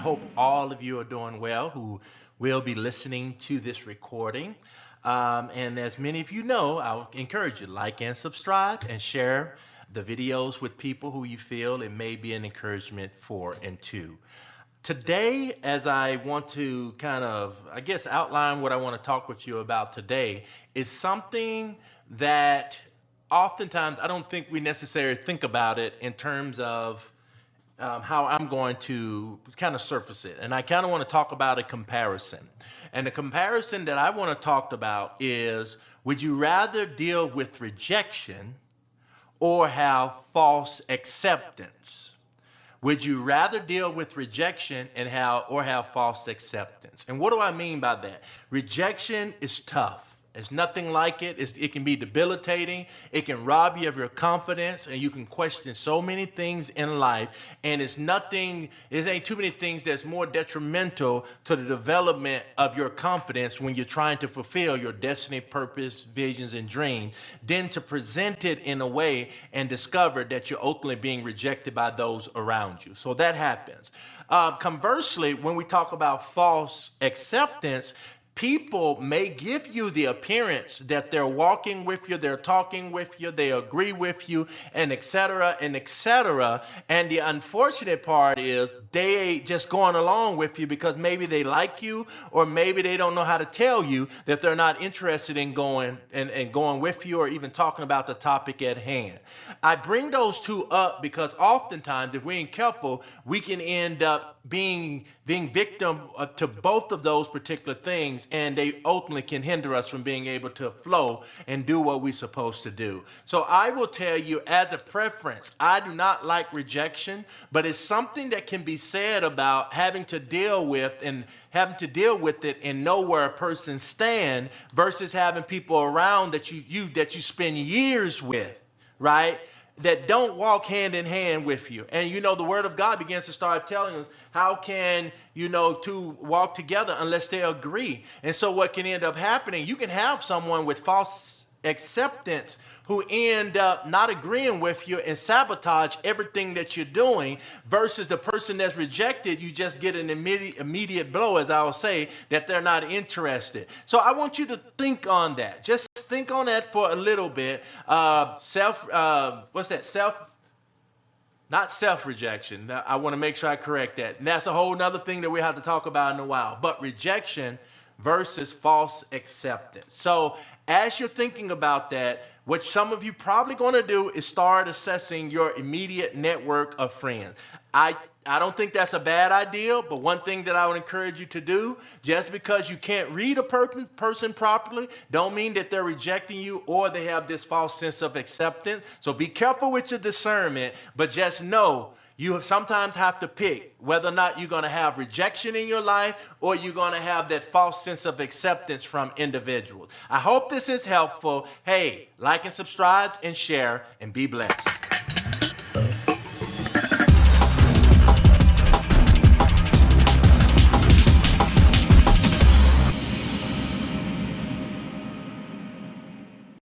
hope all of you are doing well who will be listening to this recording. And as many of you know, I'll encourage you to like and subscribe and share the videos with people who you feel it may be an encouragement for and to. Today, as I want to kind of, outline what I want to talk with you about today, is something that oftentimes I don't think we necessarily think about it in terms of how I'm going to kind of surface it. And I kind of want to talk about a comparison. And the comparison that I want to talk about is, would you rather deal with rejection or have false acceptance? Would you rather deal with rejection and have false acceptance? And what do I mean by that? Rejection is tough. There's nothing like it. It can be debilitating. It can rob you of your confidence, and you can question so many things in life. And it ain't too many things that's more detrimental to the development of your confidence when you're trying to fulfill your destiny, purpose, visions, and dreams than to present it in a way and discover that you're ultimately being rejected by those around you. So that happens. Conversely, when we talk about false acceptance, people may give you the appearance that they're walking with you, they're talking with you, they agree with you, and et cetera, and et cetera. And the unfortunate part is they just going along with you because maybe they like you, or maybe they don't know how to tell you that they're not interested in going with you or even talking about the topic at hand. I bring those two up because oftentimes, if we ain't careful, we can end up being victim to both of those particular things, and they ultimately can hinder us from being able to flow and do what we're supposed to do. So I will tell you, as a preference, I do not like rejection, but it's something that can be said about having to deal with it and know where a person stands versus having people around that you spend years with, right? That don't walk hand in hand with you. And the word of God begins to start telling us, how can two walk together unless they agree? And so what can end up happening, you can have someone with false acceptance who end up not agreeing with you and sabotage everything that you're doing, versus the person that's rejected, you just get an immediate blow, as I will say, that they're not interested. So I want you to think on that. Just think on that for a little bit. Not self-rejection. I want to make sure I correct that. And that's a whole nother thing that we have to talk about in a while. But rejection versus false acceptance. So as you're thinking about that, what some of you probably going to do is start assessing your immediate network of friends. I don't think that's a bad idea, but one thing that I would encourage you to do, just because you can't read a person properly, don't mean that they're rejecting you or they have this false sense of acceptance. So be careful with your discernment, but just know you sometimes have to pick whether or not you're going to have rejection in your life or you're going to have that false sense of acceptance from individuals. I hope this is helpful. Hey, like and subscribe and share, and be blessed.